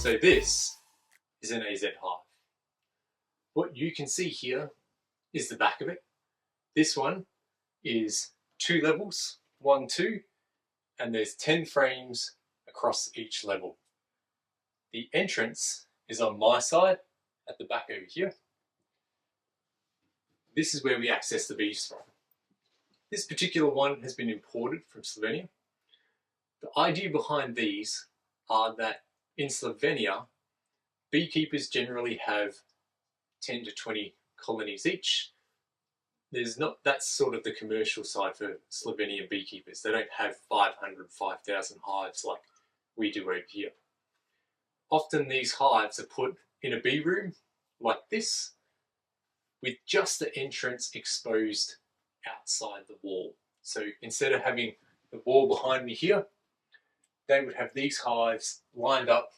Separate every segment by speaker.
Speaker 1: So this is an AZ hive. What you can see here is the back of it. This one is 2 levels, 1, 2, and there's 10 frames across each level. The entrance is on my side at the back over here. This is where we access the bees from. This particular one has been imported from Slovenia. The idea behind these are that in Slovenia, beekeepers generally have 10 to 20 colonies each. That's sort of the commercial side for Slovenian beekeepers. They don't have 500, 5,000 hives like we do over here. Often these hives are put in a bee room like this, with just the entrance exposed outside the wall. So instead of having the wall behind me here, they would have these hives lined up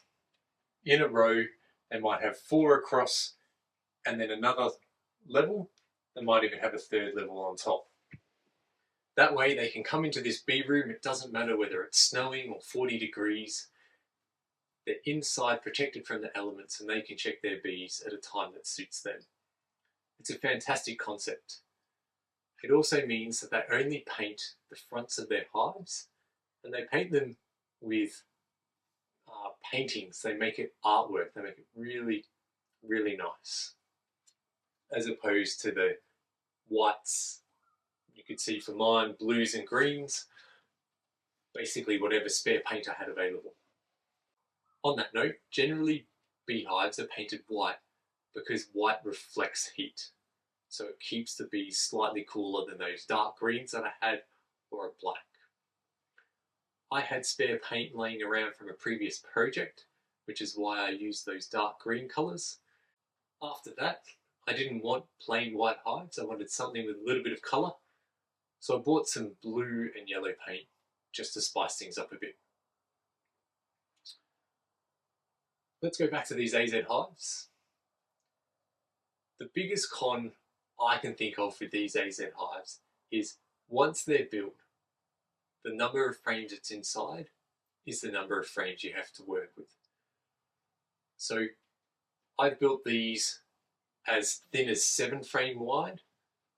Speaker 1: in a row. They might have 4 across and then another level. They might even have a 3rd level on top. That way they can come into this bee room. It doesn't matter whether it's snowing or 40 degrees. They're inside, protected from the elements, and they can check their bees at a time that suits them. It's a fantastic concept. It also means that they only paint the fronts of their hives, and they paint them with paintings. They make it artwork. They make it really, really nice, as opposed to the whites you could see for mine, blues and greens, basically whatever spare paint I had available. On that note, generally beehives are painted white because white reflects heat. So it keeps the bees slightly cooler than those dark greens that I had, or a black. I had spare paint laying around from a previous project, which is why I used those dark green colours. After that, I didn't want plain white hives. I wanted something with a little bit of colour. So I bought some blue and yellow paint just to spice things up a bit. Let's go back to these AZ hives. The biggest con I can think of with these AZ hives is once they're built, the number of frames that's inside is the number of frames you have to work with. So I've built these as thin as 7 frame wide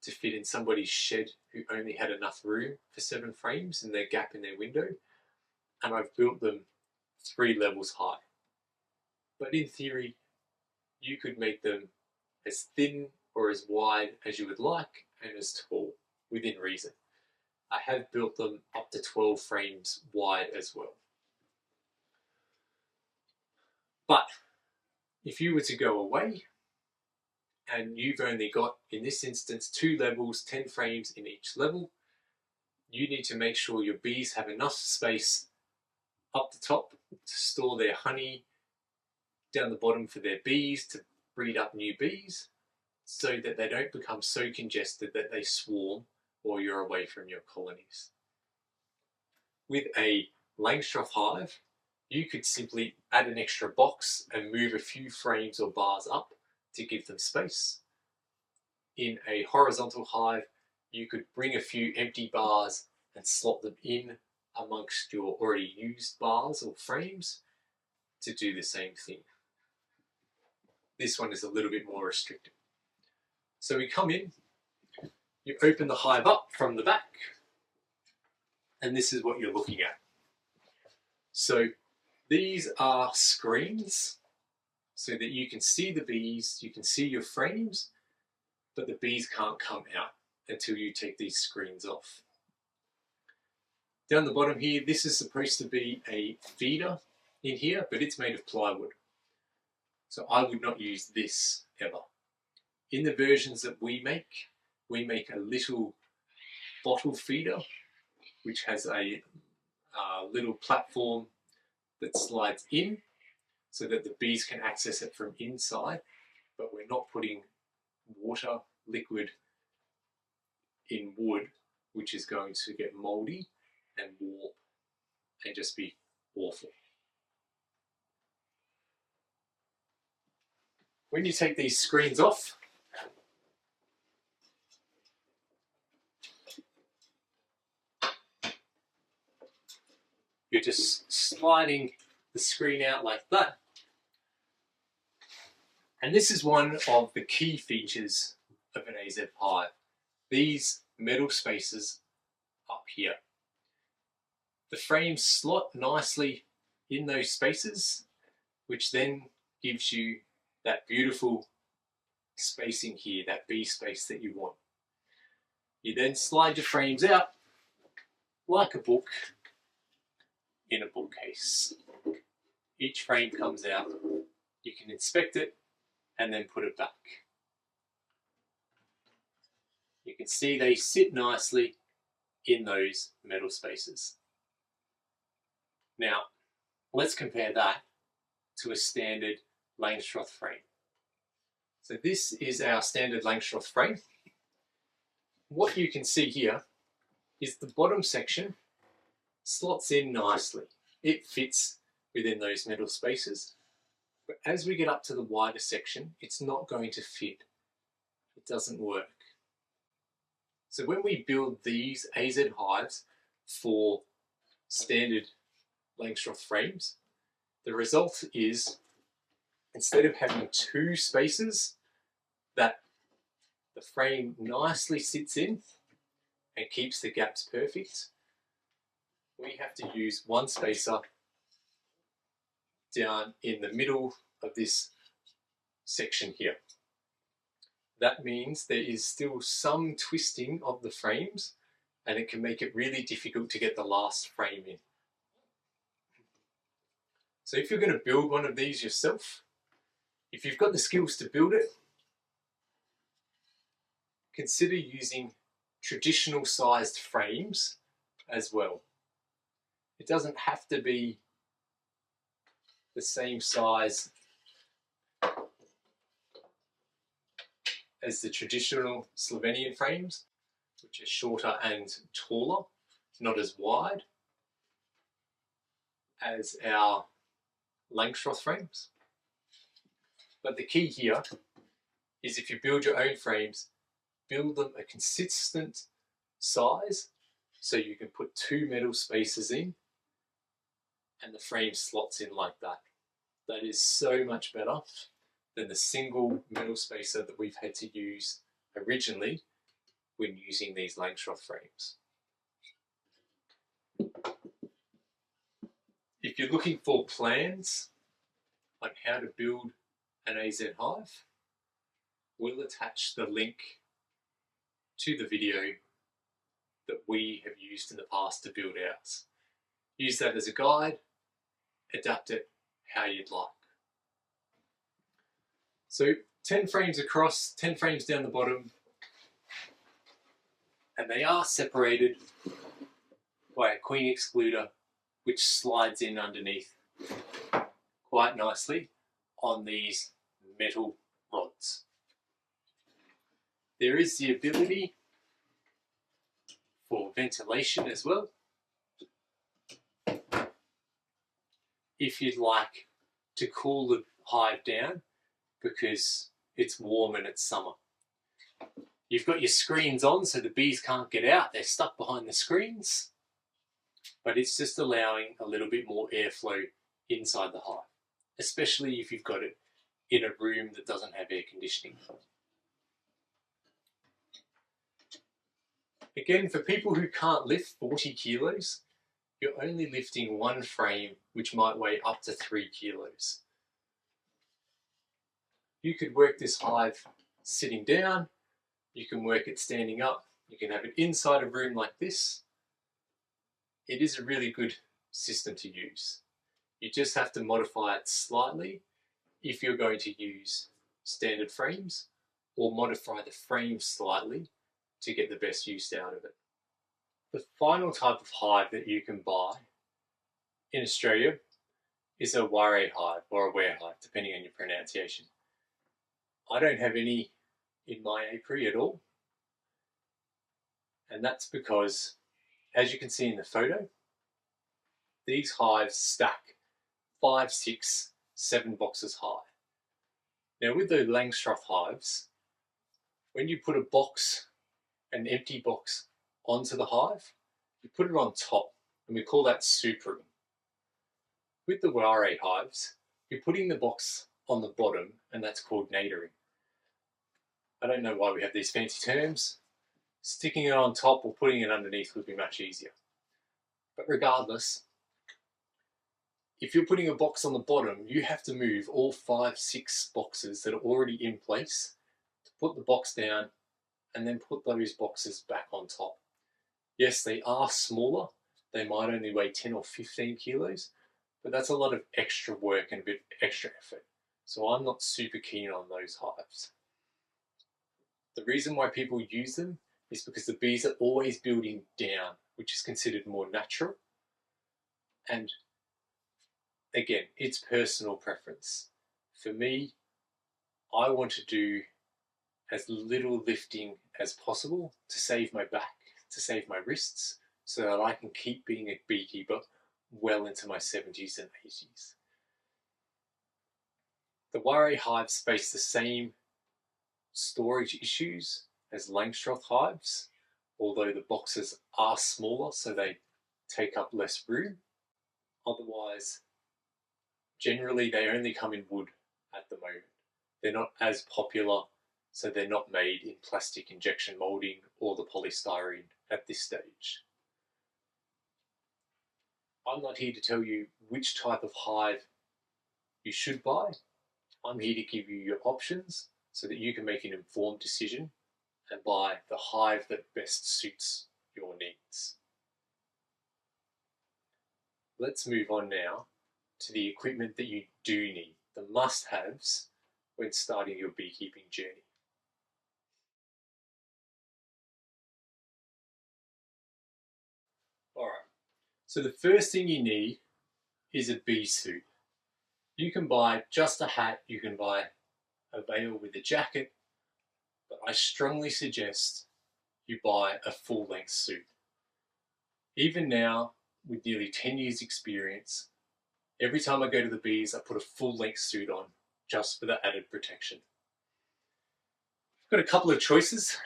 Speaker 1: to fit in somebody's shed who only had enough room for 7 frames in their gap in their window, and I've built them 3 levels high. But in theory, you could make them as thin or as wide as you would like, and as tall, within reason. I have built them up to 12 frames wide as well. But if you were to go away, and you've only got, in this instance, 2 levels, 10 frames in each level, you need to make sure your bees have enough space up the top to store their honey, down the bottom for their bees to breed up new bees, so that they don't become so congested that they swarm while you're away from your colonies. With a Langstroth hive, you could simply add an extra box and move a few frames or bars up to give them space. In a horizontal hive, you could bring a few empty bars and slot them in amongst your already used bars or frames to do the same thing. This one is a little bit more restricted. So we come in, you open the hive up from the back, and this is what you're looking at. So these are screens so that you can see the bees, you can see your frames, but the bees can't come out until you take these screens off. Down the bottom here, this is supposed to be a feeder in here, but it's made of plywood. So I would not use this ever. In the versions that we make a little bottle feeder, which has a little platform that slides in so that the bees can access it from inside, but we're not putting water, liquid in wood, which is going to get moldy and warp and just be awful. When you take these screens off, you're just sliding the screen out like that, And this is one of the key features of an AZ hive. These metal spaces up here. The frames slot nicely in those spaces, which then gives you that beautiful spacing here, that bee space that you want. You then slide your frames out like a book in a bookcase. Each frame comes out, you can inspect it and then put it back. You can see they sit nicely in those metal spaces. Now, let's compare that to a standard Langstroth frame. So this is our standard Langstroth frame. What you can see here is the bottom section slots in nicely. It fits within those metal spaces. But as we get up to the wider section, it's not going to fit. It doesn't work. So when we build these AZ hives for standard Langstroth frames, the result is, instead of having two spaces that the frame nicely sits in and keeps the gaps perfect, we have to use one spacer down in the middle of this section here. That means there is still some twisting of the frames, and it can make it really difficult to get the last frame in. So if you're going to build one of these yourself, if you've got the skills to build it, consider using traditional sized frames as well. It doesn't have to be the same size as the traditional Slovenian frames, which are shorter and taller, not as wide as our Langstroth frames. But the key here is, if you build your own frames, build them a consistent size so you can put two metal spaces in and the frame slots in like that. That is so much better than the single metal spacer that we've had to use originally when using these Langstroth frames. If you're looking for plans on how to build an AZ hive, we'll attach the link to the video that we have used in the past to build ours. Use that as a guide, adapt it how you'd like. So 10 frames across, 10 frames down the bottom, and they are separated by a queen excluder which slides in underneath quite nicely on these metal rods. There is the ability for ventilation as well, if you'd like to cool the hive down because it's warm and it's summer. You've got your screens on so the bees can't get out, they're stuck behind the screens, but it's just allowing a little bit more airflow inside the hive, especially if you've got it in a room that doesn't have air conditioning. Again, for people who can't lift 40 kilos, you're only lifting one frame which might weigh up to 3 kilos. You could work this hive sitting down, you can work it standing up, you can have it inside a room like this. It is a really good system to use. You just have to modify it slightly if you're going to use standard frames, or modify the frame slightly to get the best use out of it. The final type of hive that you can buy in Australia is a Warre hive or a Warre hive, depending on your pronunciation. I don't have any in my apiary at all, and that's because, as you can see in the photo, these hives stack 5, 6, 7 boxes high. Now with the Langstroth hives, when you put a box, an empty box, onto the hive, you put it on top, and we call that soup room. With the Warre hives, you're putting the box on the bottom, and that's called nadering. I don't know why we have these fancy terms. Sticking it on top or putting it underneath would be much easier. But regardless, if you're putting a box on the bottom, you have to move all 5, 6 boxes that are already in place to put the box down and then put those boxes back on top. Yes, they are smaller. They might only weigh 10 or 15 kilos, but that's a lot of extra work and a bit extra effort. So I'm not super keen on those hives. The reason why people use them is because the bees are always building down, which is considered more natural. And again, it's personal preference. For me, I want to do as little lifting as possible to save my back, to save my wrists, so that I can keep being a beekeeper well into my 70s and 80s. The Warre hives face the same storage issues as Langstroth hives, although the boxes are smaller so they take up less room. Otherwise, generally they only come in wood at the moment. They're not as popular, so they're not made in plastic injection molding or the polystyrene at this stage. I'm not here to tell you which type of hive you should buy. I'm here to give you your options so that you can make an informed decision and buy the hive that best suits your needs. Let's move on now to the equipment that you do need, the must-haves when starting your beekeeping journey. Alright, so the first thing you need is a bee suit. You can buy just a hat, you can buy a veil with a jacket, but I strongly suggest you buy a full-length suit. Even now, with nearly 10 years experience, every time I go to the bees, I put a full-length suit on just for the added protection. I've got a couple of choices.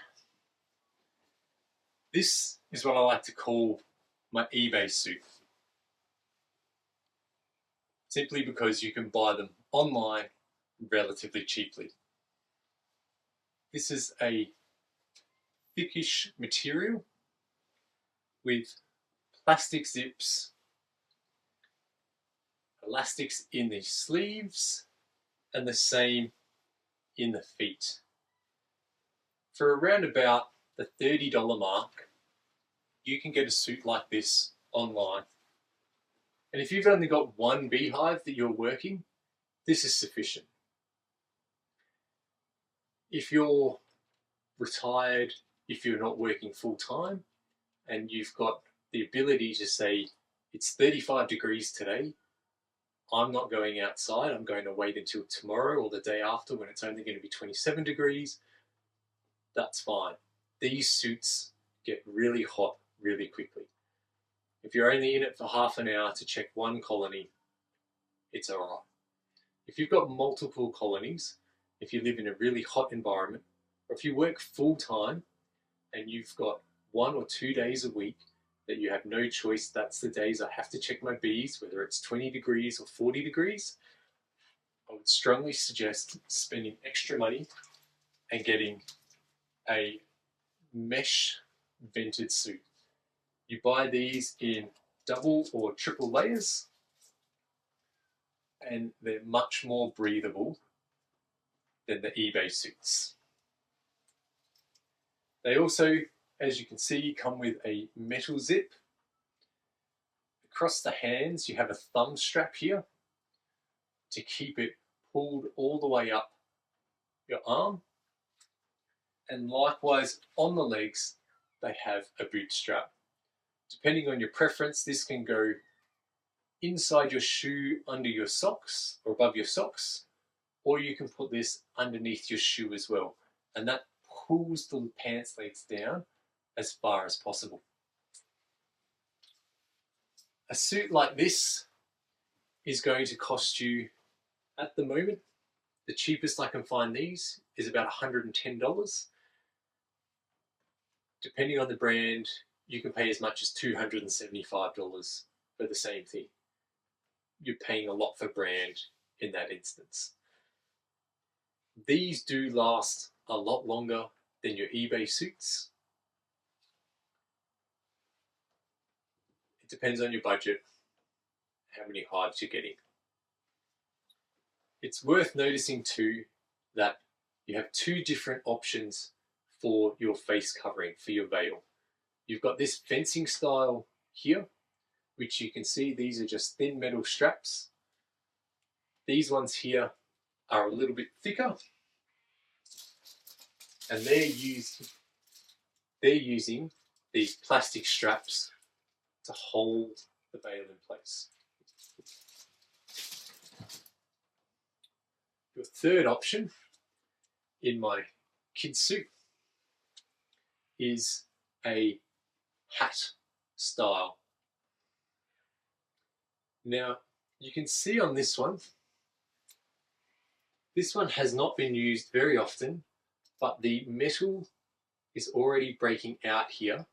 Speaker 1: This is what I like to call my eBay suit. Simply because you can buy them online relatively cheaply. This is a thickish material with plastic zips, elastics in the sleeves, and the same in the feet. For around about the $30 mark, you can get a suit like this online. And if you've only got one beehive that you're working, this is sufficient. If you're retired, if you're not working full time, and you've got the ability to say, it's 35 degrees today, I'm not going outside, I'm going to wait until tomorrow or the day after when it's only going to be 27 degrees, that's fine. These suits get really hot really quickly. If you're only in it for half an hour to check one colony, it's alright. If you've got multiple colonies, if you live in a really hot environment, or if you work full time and you've got 1 or 2 days a week that you have no choice, that's the days I have to check my bees, whether it's 20 degrees or 40 degrees, I would strongly suggest spending extra money and getting a mesh vented suit. You buy these in double or triple layers and they're much more breathable than the eBay suits. They also, as you can see, come with a metal zip. Across the hands you have a thumb strap here to keep it pulled all the way up your arm, and likewise on the legs they have a boot strap. Depending on your preference, this can go inside your shoe under your socks or above your socks, or you can put this underneath your shoe as well, and that pulls the pants legs down as far as possible. A suit like this is going to cost you, at the moment, the cheapest I can find these is about $110. Depending on the brand, you can pay as much as $275 for the same thing. You're paying a lot for brand in that instance. These do last a lot longer than your eBay suits. It depends on your budget, how many hives you're getting. It's worth noticing too that you have two different options for your face covering, for your veil. You've got this fencing style here, which you can see these are just thin metal straps. These ones here are a little bit thicker, and they're using these plastic straps to hold the veil in place. Your third option in my kid's suit is a hat style. Now, you can see on this one has not been used very often, but the metal is already breaking out here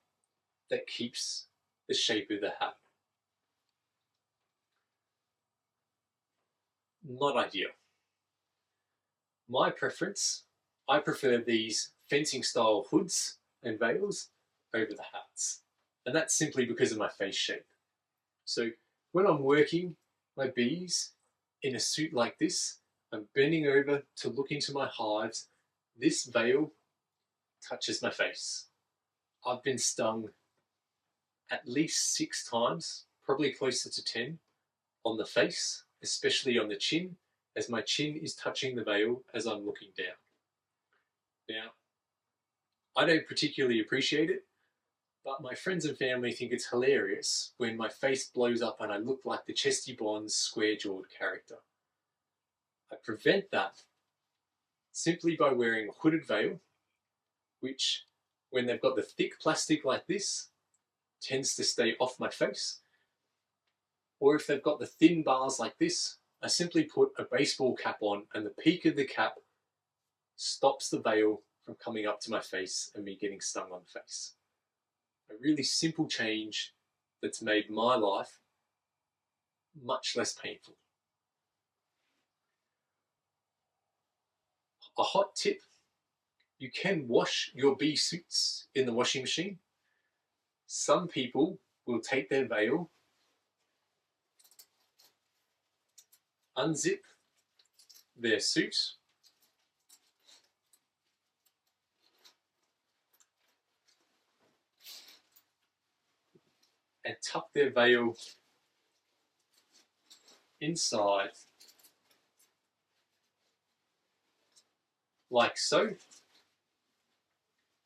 Speaker 1: that keeps the shape of the hat. Not ideal. My preference, I prefer these fencing style hoods and veils over the hats. And that's simply because of my face shape. So when I'm working my bees in a suit like this, I'm bending over to look into my hives. This veil touches my face. I've been stung at least 6 times, probably closer to 10, on the face, especially on the chin, as my chin is touching the veil as I'm looking down. Now, I don't particularly appreciate it, but my friends and family think it's hilarious when my face blows up and I look like the Chesty Bond's square-jawed character. I prevent that simply by wearing a hooded veil, which, when they've got the thick plastic like this, tends to stay off my face. Or if they've got the thin bars like this, I simply put a baseball cap on and the peak of the cap stops the veil from coming up to my face and me getting stung on the face. A really simple change that's made my life much less painful. A hot tip, you can wash your bee suits in the washing machine. Some people will take their veil, unzip their suit, and tuck their veil inside like so,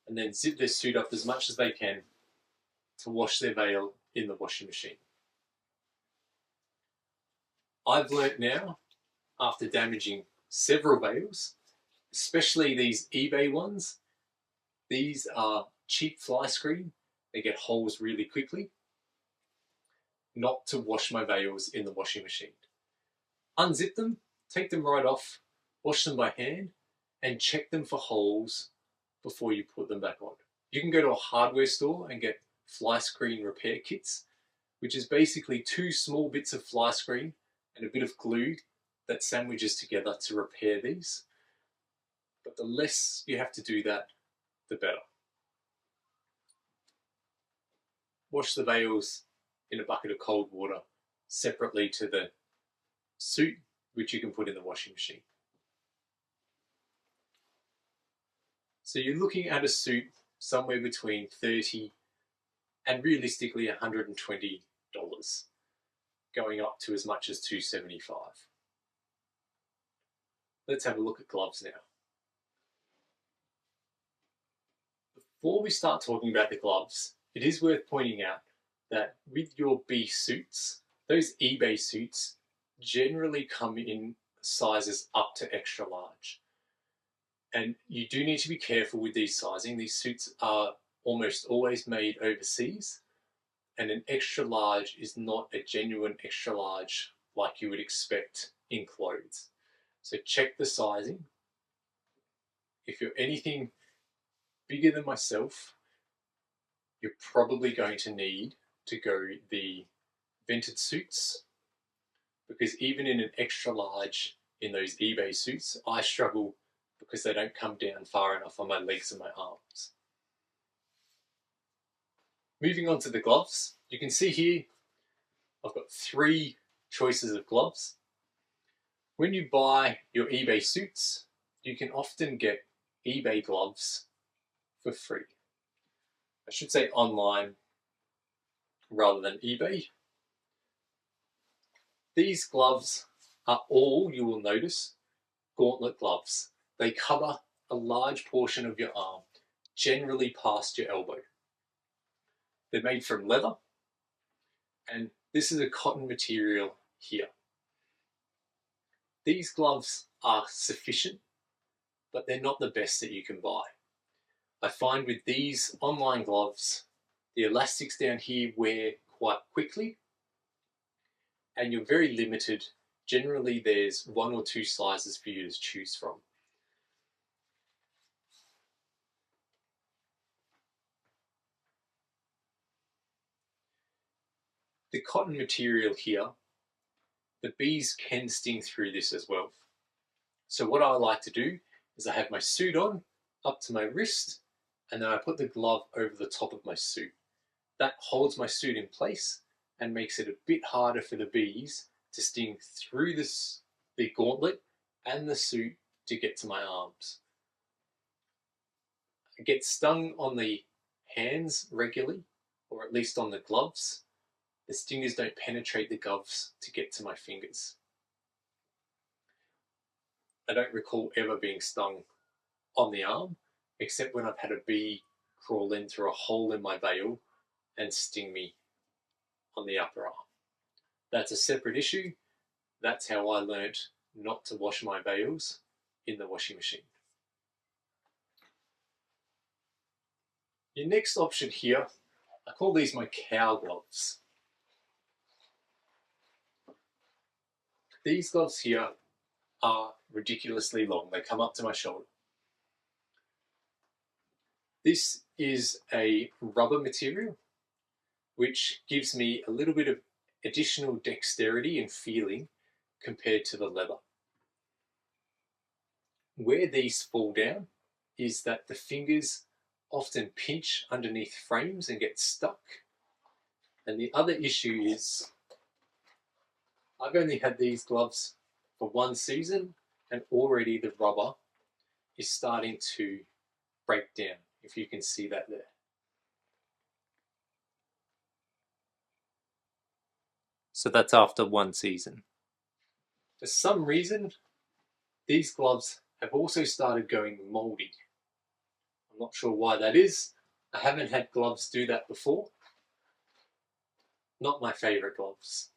Speaker 1: and then zip their suit up as much as they can to wash their veil in the washing machine. I've learnt now, after damaging several veils, especially these eBay ones, these are cheap fly screen, they get holes really quickly, not to wash my veils in the washing machine. Unzip them, take them right off, wash them by hand, and check them for holes before you put them back on. You can go to a hardware store and get fly screen repair kits, which is basically 2 small bits of fly screen and a bit of glue that sandwiches together to repair these. But the less you have to do that, the better. Wash the veils in a bucket of cold water separately to the suit, which you can put in the washing machine. So you're looking at a suit somewhere between $30 and realistically $120, going up to as much as $275. Let's have a look at gloves now. Before we start talking about the gloves, it is worth pointing out that with your bee suits, those eBay suits generally come in sizes up to extra large. And you do need to be careful with these sizing. These suits are almost always made overseas, and an extra large is not a genuine extra large like you would expect in clothes. So check the sizing. If you're anything bigger than myself, you're probably going to need to go the vented suits, because even in an extra large in those eBay suits, I struggle because they don't come down far enough on my legs and my arms. Moving on to the gloves, you can see here I've got 3 choices of gloves. When you buy your eBay suits, you can often get eBay gloves for free. I should say online rather than eBay. These gloves are all, you will notice, gauntlet gloves. They cover a large portion of your arm, generally past your elbow. They're made from leather, and this is a cotton material here. These gloves are sufficient, but they're not the best that you can buy. I find with these online gloves, the elastics down here wear quite quickly, and you're very limited. Generally, there's 1 or 2 sizes for you to choose from. The cotton material here, the bees can sting through this as well. So what I like to do is I have my suit on up to my wrist, and then I put the glove over the top of my suit. That holds my suit in place and makes it a bit harder for the bees to sting through the gauntlet and the suit to get to my arms. I get stung on the hands regularly, or at least on the gloves. The stingers don't penetrate the gloves to get to my fingers. I don't recall ever being stung on the arm, except when I've had a bee crawl in through a hole in my veil and sting me on the upper arm. That's a separate issue. That's how I learnt not to wash my veils in the washing machine. Your next option here, I call these my cow gloves. These gloves here are ridiculously long. They come up to my shoulder. This is a rubber material which gives me a little bit of additional dexterity and feeling compared to the leather. Where these fall down is that the fingers often pinch underneath frames and get stuck. And the other issue is I've only had these gloves for 1 season, and already the rubber is starting to break down, if you can see that there. So that's after 1 season. For some reason, these gloves have also started going moldy. I'm not sure why that is. I haven't had gloves do that before. Not my favourite gloves.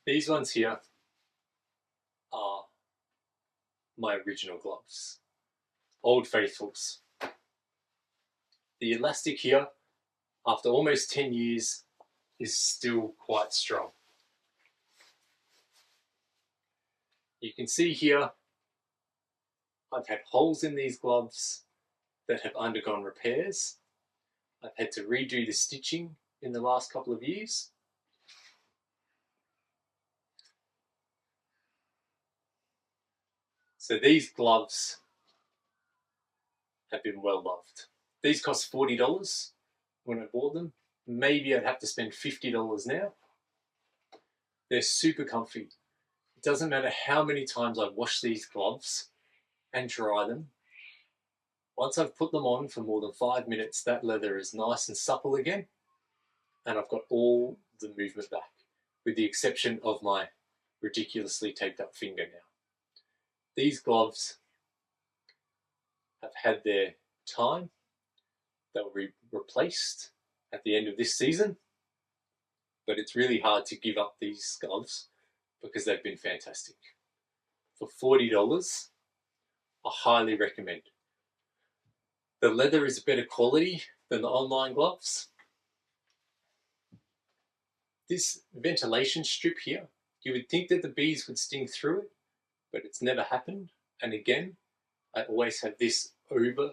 Speaker 1: These ones here are my original gloves. Old Faithfuls. The elastic here, after almost 10 years, is still quite strong. You can see here, I've had holes in these gloves that have undergone repairs. I've had to redo the stitching in the last couple of years. So these gloves have been well loved. These cost $40 when I bought them. Maybe I'd have to spend $50 now. They're super comfy. It doesn't matter how many times I wash these gloves and dry them. Once I've put them on for more than 5 minutes, that leather is nice and supple again, and I've got all the movement back, with the exception of my ridiculously taped up finger now. These gloves have had their time. They'll be replaced at the end of this season, but it's really hard to give up these gloves because they've been fantastic. For $40, I highly recommend. The leather is a better quality than the online gloves. This ventilation strip here, you would think that the bees would sting through it, but it's never happened. And again, I always have this over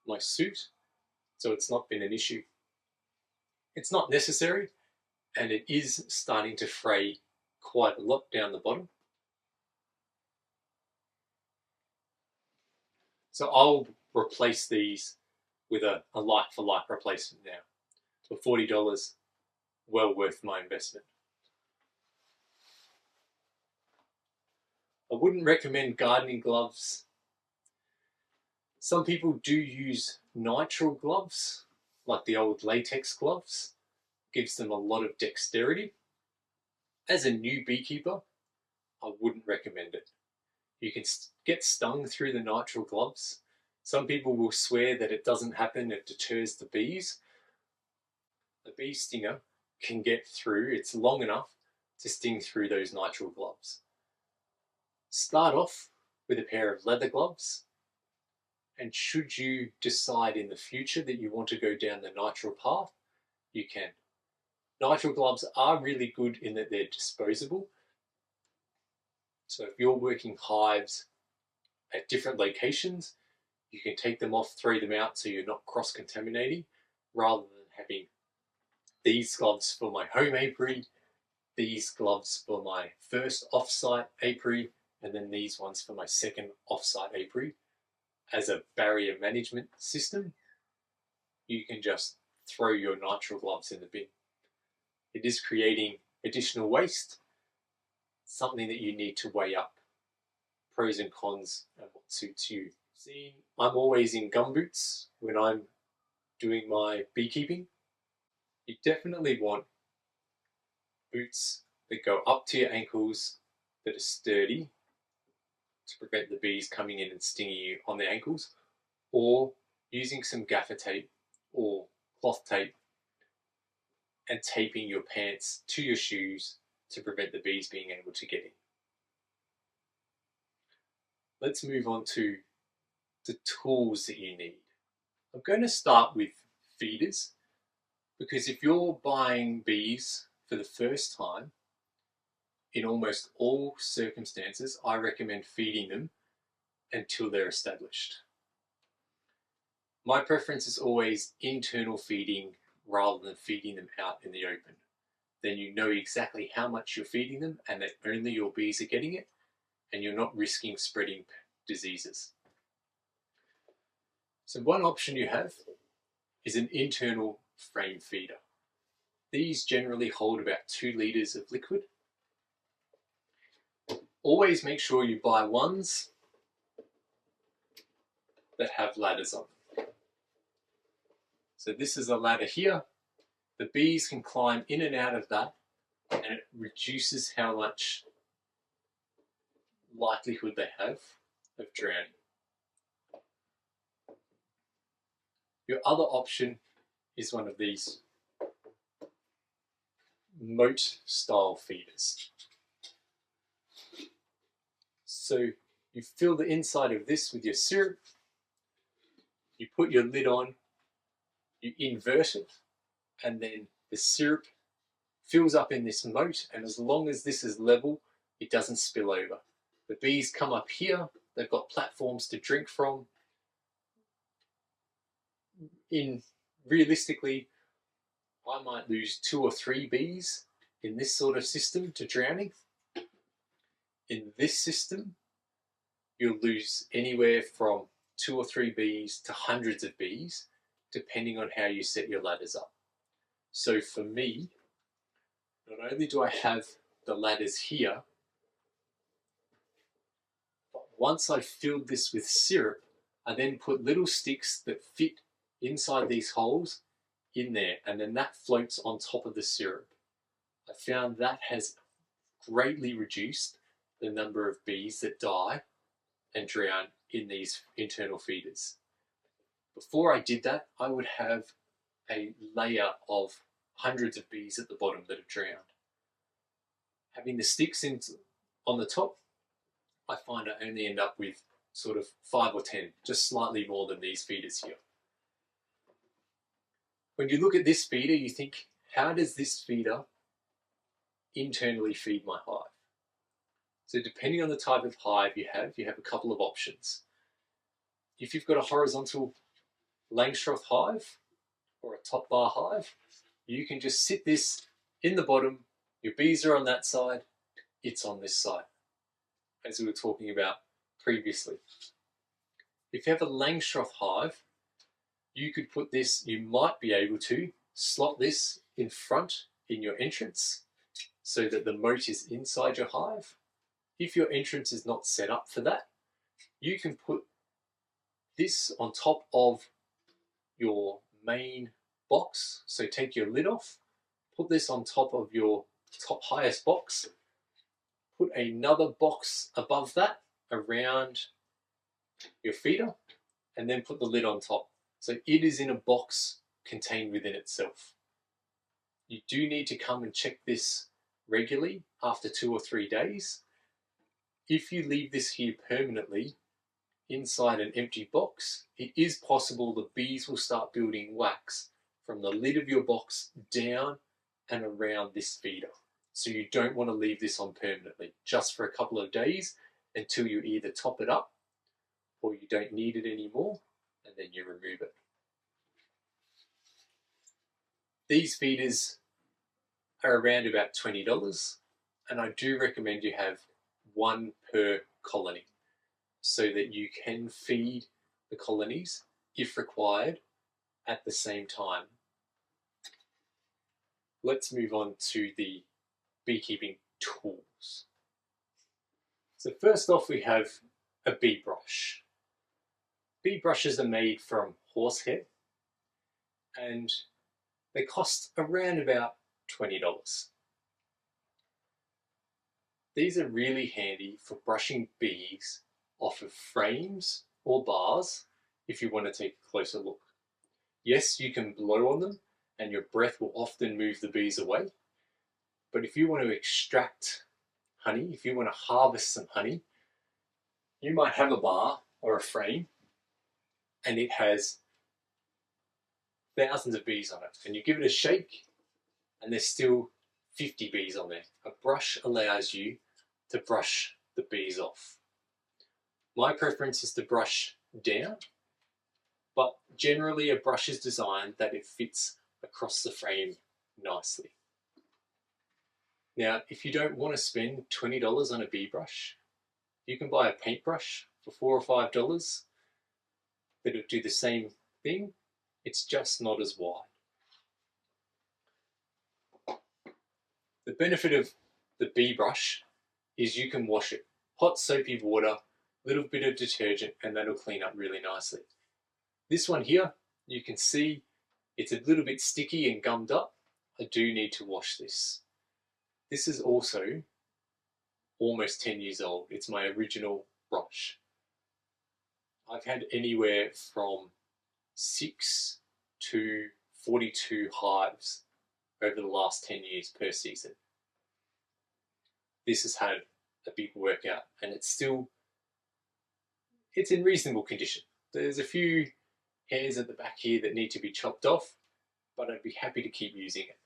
Speaker 1: my suit, so it's not been an issue. It's not necessary, and it is starting to fray quite a lot down the bottom. So I'll replace these with a like-for-like replacement now. For $40, well worth my investment. I wouldn't recommend gardening gloves. Some people do use nitrile gloves, like the old latex gloves. Gives them a lot of dexterity. As a new beekeeper, I wouldn't recommend it. You can get stung through the nitrile gloves. Some people will swear that it doesn't happen, it deters the bees. A bee stinger can get through, it's long enough to sting through those nitrile gloves. Start off with a pair of leather gloves, and should you decide in the future that you want to go down the nitrile path, you can. Nitrile gloves are really good in that they're disposable. So if you're working hives at different locations, you can take them off, throw them out so you're not cross-contaminating, rather than having these gloves for my home apiary, these gloves for my first off-site apiary, and then these ones for my second off-site apiary. As a barrier management system, you can just throw your nitrile gloves in the bin. It is creating additional waste, something that you need to weigh up. Pros and cons and what suits you. See, I'm always in gumboots when I'm doing my beekeeping. You definitely want boots that go up to your ankles, that are sturdy, to prevent the bees coming in and stinging you on the ankles, or using some gaffer tape or cloth tape and taping your pants to your shoes to prevent the bees being able to get in. Let's move on to the tools that you need. I'm going to start with feeders, because if you're buying bees for the first time, in almost all circumstances, I recommend feeding them until they're established. My preference is always internal feeding rather than feeding them out in the open. Then you know exactly how much you're feeding them and that only your bees are getting it, and you're not risking spreading diseases. So one option you have is an internal frame feeder. These generally hold about 2 litres of liquid. Always make sure you buy ones that have ladders on. So this is a ladder here. The bees can climb in and out of that, and it reduces how much likelihood they have of drowning. Your other option is one of these moat style feeders. So you fill the inside of this with your syrup, you put your lid on, you invert it, and then the syrup fills up in this moat, and as long as this is level, it doesn't spill over. The bees come up here, they've got platforms to drink from. Realistically, I might lose 2 or 3 bees in this sort of system to drowning. In this system, you'll lose anywhere from 2 or 3 bees to hundreds of bees, depending on how you set your ladders up. So for me, not only do I have the ladders here, but once I've filled this with syrup, I then put little sticks that fit inside these holes in there, and then that floats on top of the syrup. I found that has greatly reduced the number of bees that die and drown in these internal feeders. Before I did that, I would have a layer of hundreds of bees at the bottom that have drowned. Having the sticks on the top, I find I only end up with sort of 5 or 10, just slightly more than these feeders here. When you look at this feeder, you think, how does this feeder internally feed my hive? So depending on the type of hive you have a couple of options. If you've got a horizontal Langstroth hive or a top bar hive, you can just sit this in the bottom, your bees are on that side, it's on this side, as we were talking about previously. If you have a Langstroth hive, you could put this, you might be able to slot this in front in your entrance so that the moat is inside your hive. If your entrance is not set up for that, you can put this on top of your main box. So take your lid off, put this on top of your highest box, put another box above that around your feeder, and then put the lid on top. So it is in a box contained within itself. You do need to come and check this regularly after 2 or 3 days. If you leave this here permanently inside an empty box, it is possible the bees will start building wax from the lid of your box down and around this feeder. So you don't want to leave this on permanently, just for a couple of days until you either top it up or you don't need it anymore, and then you remove it. These feeders are around about $20, and I do recommend you have one per colony so that you can feed the colonies, if required, at the same time. Let's move on to the beekeeping tools. So first off, we have a bee brush. Bee brushes are made from horsehair, and they cost around about $20. These are really handy for brushing bees off of frames or bars if you want to take a closer look. Yes, you can blow on them and your breath will often move the bees away, but if you want to extract honey, if you want to harvest some honey, you might have a bar or a frame and it has thousands of bees on it, and you give it a shake and there's still 50 bees on there. A brush allows you to brush the bees off. My preference is to brush down, but generally a brush is designed that it fits across the frame nicely. Now, if you don't want to spend $20 on a bee brush, you can buy a paintbrush for $4 or $5 that'll do the same thing. It's just not as wide. The benefit of the bee brush is you can wash it. Hot soapy water, little bit of detergent, and that'll clean up really nicely. This one here, you can see it's a little bit sticky and gummed up. I do need to wash this. This is also almost 10 years old. It's my original brush. I've had anywhere from 6 to 42 hives over the last 10 years per season. This has had a big workout, and it's in reasonable condition. There's a few hairs at the back here that need to be chopped off, but I'd be happy to keep using it.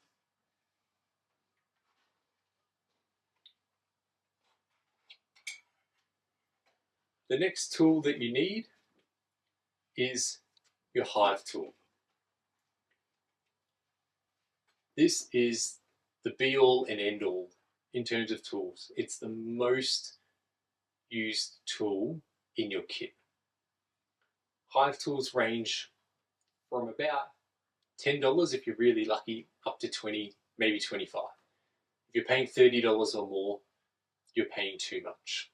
Speaker 1: The next tool that you need is your hive tool. This is the be all and end all in terms of tools. It's the most used tool in your kit. Hive tools range from about $10 if you're really lucky, up to $20, maybe $25. If you're paying $30 or more, you're paying too much.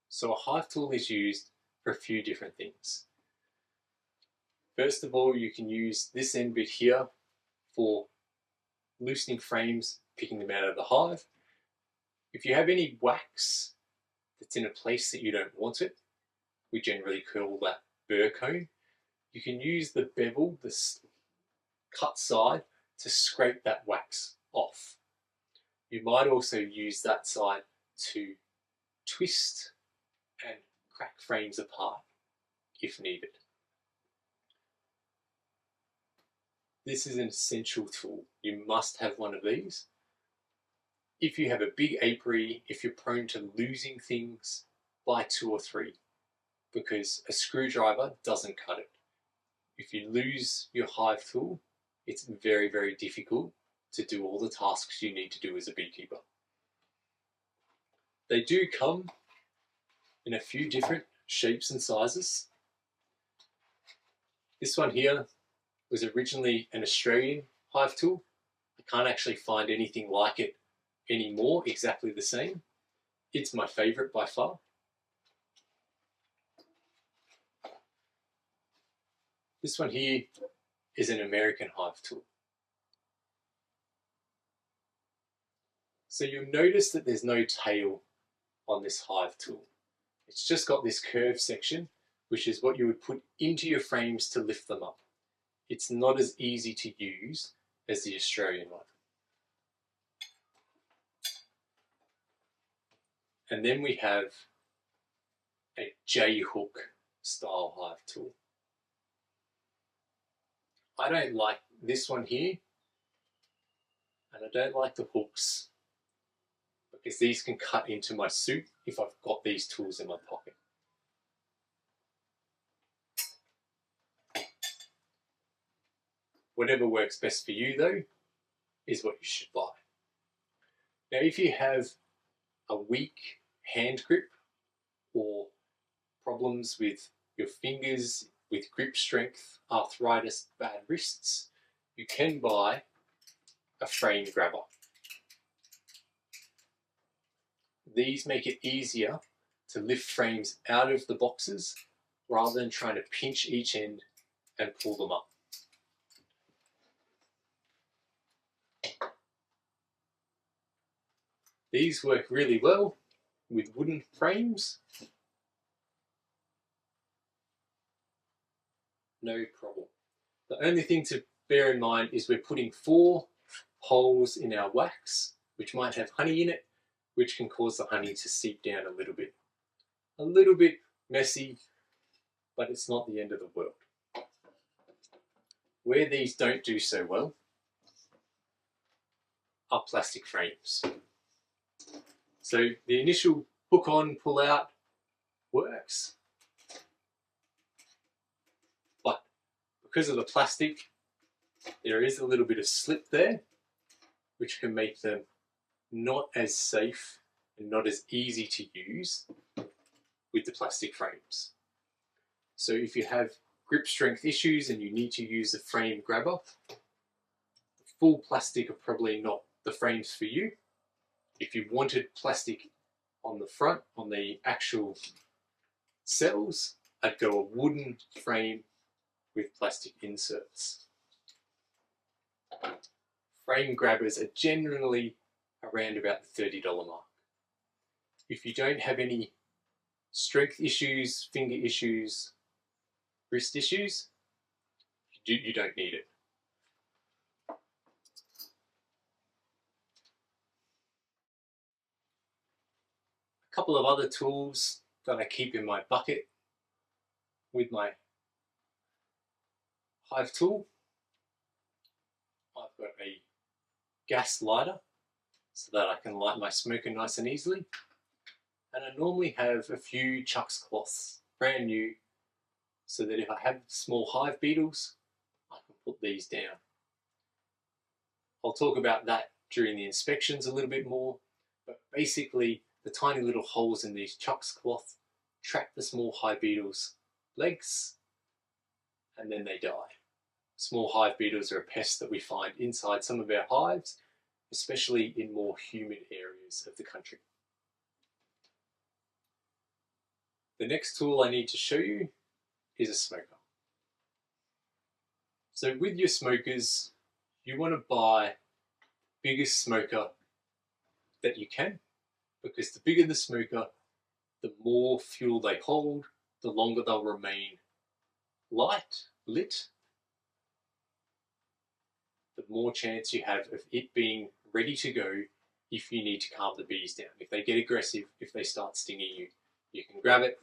Speaker 1: So a hive tool is used for a few different things. First of all, you can use this end bit here for loosening frames, picking them out of the hive. If you have any wax that's in a place that you don't want it, we generally call that burr cone, you can use the bevel, this cut side, to scrape that wax off. You might also use that side to twist and crack frames apart if needed. This is an essential tool. You must have one of these. If you have a big apiary, if you're prone to losing things, buy 2 or 3. because a screwdriver doesn't cut it. If you lose your hive tool, it's very, very difficult to do all the tasks you need to do as a beekeeper. They do come in a few different shapes and sizes. This one here was originally an Australian hive tool. I can't actually find anything like it anymore, exactly the same. It's my favourite by far. This one here is an American hive tool. So you'll notice that there's no tail on this hive tool. It's just got this curved section, which is what you would put into your frames to lift them up. It's not as easy to use as the Australian one. And then we have a J-hook style hive tool. I don't like this one here, and I don't like the hooks because these can cut into my suit if I've got these tools in my pocket. Whatever works best for you though is what you should buy. Now if you have a weak hand grip or problems with your fingers, with grip strength, arthritis, bad wrists, you can buy a frame grabber. These make it easier to lift frames out of the boxes rather than trying to pinch each end and pull them up. These work really well with wooden frames. No problem. The only thing to bear in mind is we're putting 4 holes in our wax, which might have honey in it, which can cause the honey to seep down a little bit. A little bit messy, but it's not the end of the world. Where these don't do so well are plastic frames. So the initial hook on, pull out works, but because of the plastic, there is a little bit of slip there, which can make them not as safe and not as easy to use with the plastic frames. So if you have grip strength issues and you need to use a frame grabber, full plastic are probably not the frames for you. If you wanted plastic on the front, on the actual cells, I'd go a wooden frame with plastic inserts. Frame grabbers are generally around about the $30 mark. If you don't have any strength issues, finger issues, wrist issues, you don't need it. A couple of other tools that I keep in my bucket with my hive tool. I've got a gas lighter so that I can light my smoker nice and easily. And I normally have a few Chux cloths, brand new, so that if I have small hive beetles, I can put these down. I'll talk about that during the inspections a little bit more, but basically the tiny little holes in these Chux cloth trap the small hive beetles' legs and then they die. Small hive beetles are a pest that we find inside some of our hives, especially in more humid areas of the country. The next tool I need to show you is a smoker. So with your smokers, you want to buy the biggest smoker that you can, because the bigger the smoker, the more fuel they hold, the longer they'll remain lit, the more chance you have of it being ready to go if you need to calm the bees down. If they get aggressive, if they start stinging you, you can grab it,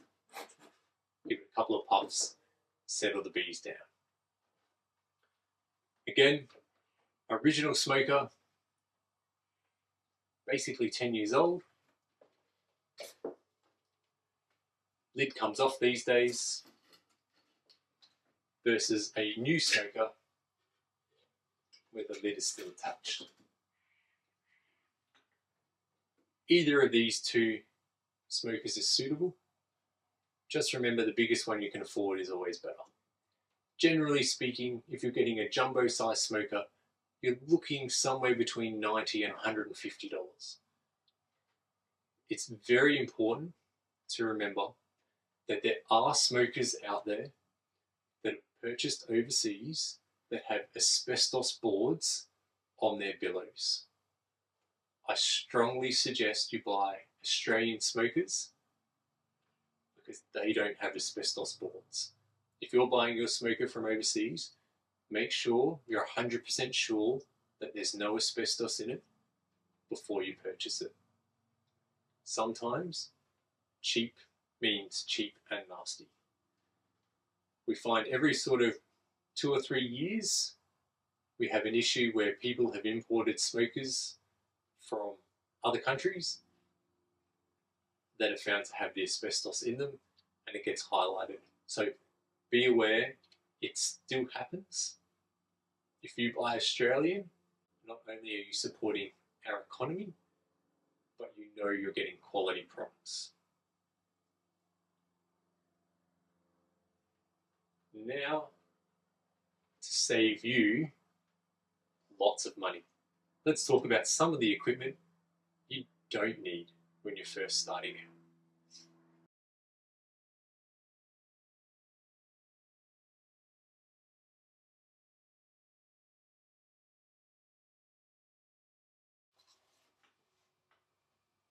Speaker 1: give it a couple of puffs, settle the bees down. Again, original smoker, basically 10 years old. lid comes off these days versus a new smoker where the lid is still attached. Either of these two smokers is suitable. Just remember the biggest one you can afford is always better. Generally speaking, if you're getting a jumbo size smoker, you're looking somewhere between $90 and $150. It's very important to remember that there are smokers out there that are purchased overseas that have asbestos boards on their billows. I strongly suggest you buy Australian smokers because they don't have asbestos boards. If you're buying your smoker from overseas, make sure you're 100% sure that there's no asbestos in it before you purchase it. Sometimes cheap means cheap and nasty. We find every sort of 2 or 3 years we have an issue where people have imported smokers from other countries that are found to have the asbestos in them, and it gets highlighted. So be aware, it still happens. If you buy Australian, not only are you supporting our economy, but you know you're getting quality products. Now, to save you lots of money, let's talk about some of the equipment you don't need when you're first starting out.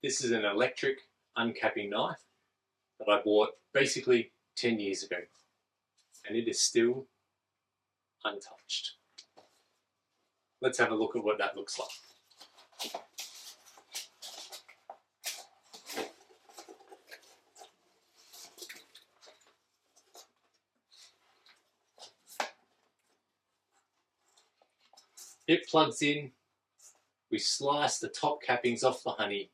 Speaker 1: This is an electric uncapping knife that I bought basically 10 years ago, and it is still untouched. Let's have a look at what that looks like. It plugs in, we slice the top cappings off the honey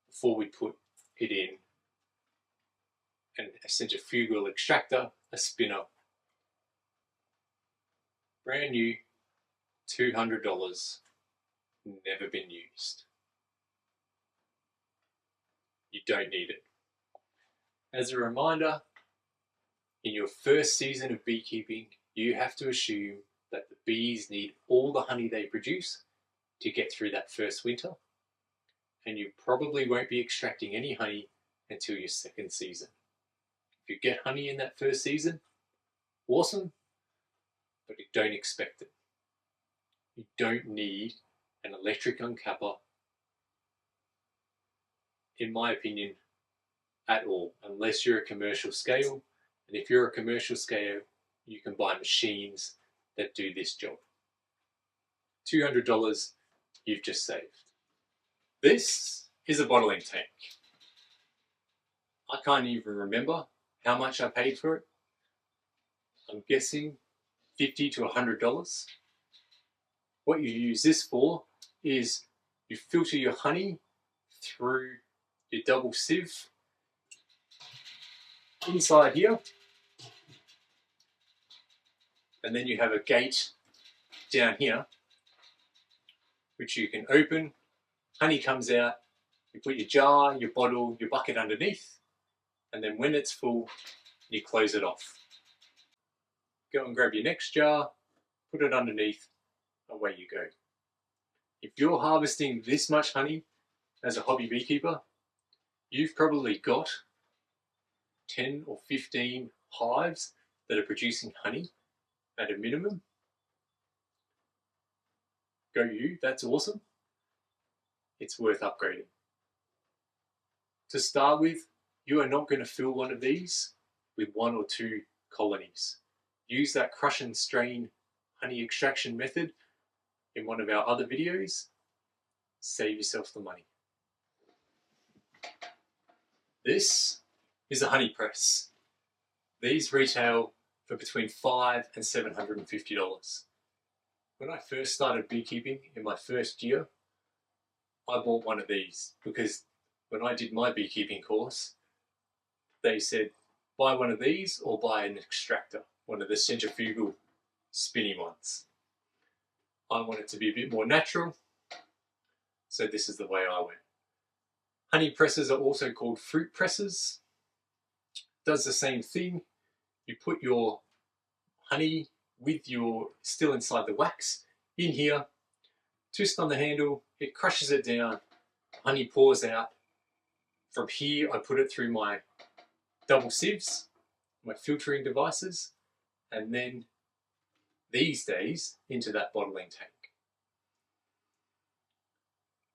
Speaker 1: before we put it in, and a centrifugal extractor, a spinner. Brand new, $200, never been used. You don't need it. As a reminder, in your first season of beekeeping, you have to assume that the bees need all the honey they produce to get through that first winter, and you probably won't be extracting any honey until your second season. If you get honey in that first season, awesome, but you don't expect it. You don't need an electric uncapper, in my opinion, at all, unless you're a commercial scale. And if you're a commercial scale, you can buy machines that do this job. $200 you've just saved. This is a bottling tank. I can't even remember how much I paid for it. I'm guessing $50 to $100. What you use this for is you filter your honey through your double sieve inside here, and then you have a gate down here which you can open. Honey comes out, you put your jar, your bottle, your bucket underneath, and then when it's full, you close it off. Go and grab your next jar, put it underneath, away you go. If you're harvesting this much honey as a hobby beekeeper, you've probably got 10 or 15 hives that are producing honey at a minimum. Go you, that's awesome. It's worth upgrading. To start with, you are not going to fill one of these with 1 or 2 colonies. Use that crush and strain honey extraction method in one of our other videos. Save yourself the money. This is a honey press. These retail for between $500 and $750. When I first started beekeeping in my first year, I bought one of these because when I did my beekeeping course, they said Buy one of these or buy an extractor, one of the centrifugal spinning ones. I want it to be a bit more natural, so this is the way I went. Honey presses are also called fruit presses. Does the same thing. You put your honey with your still inside the wax in here, twist on the handle, it crushes it down, honey pours out. From here I put it through my double sieves, my filtering devices, and then these days into that bottling tank.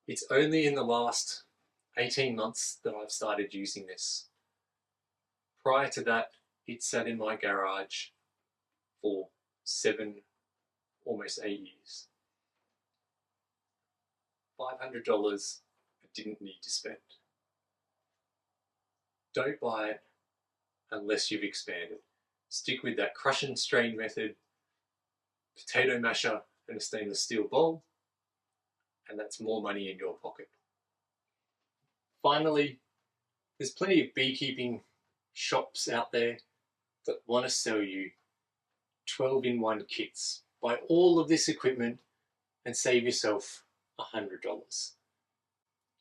Speaker 1: It's only in the last 18 months that I've started using this. Prior to that, it sat in my garage for 7, almost 8 years. $500 I didn't need to spend. Don't buy it unless you've expanded. Stick with that crush and strain method, potato masher and a stainless steel bowl, and that's more money in your pocket. Finally, there's plenty of beekeeping shops out there that want to sell you 12-in-1 kits. Buy all of this equipment and save yourself $100. You're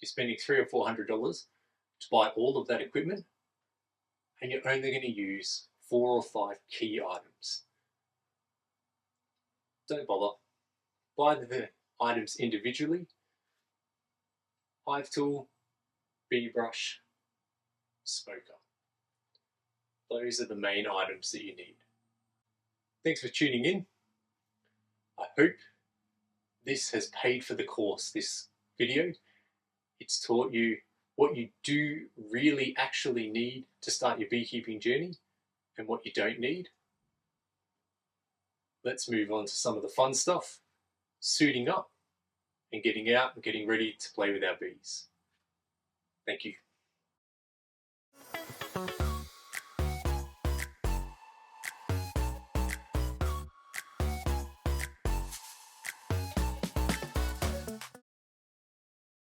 Speaker 1: spending $300 or $400 to buy all of that equipment, and you're only going to use 4 or 5 key items. Don't bother. Buy the items individually. Hive tool, bee brush, smoker. Those are the main items that you need. Thanks for tuning in. I hope this has paid for the course, this video. It's taught you what you do really actually need to start your beekeeping journey and what you don't need. Let's move on to some of the fun stuff, suiting up and getting out and getting ready to play with our bees. Thank you.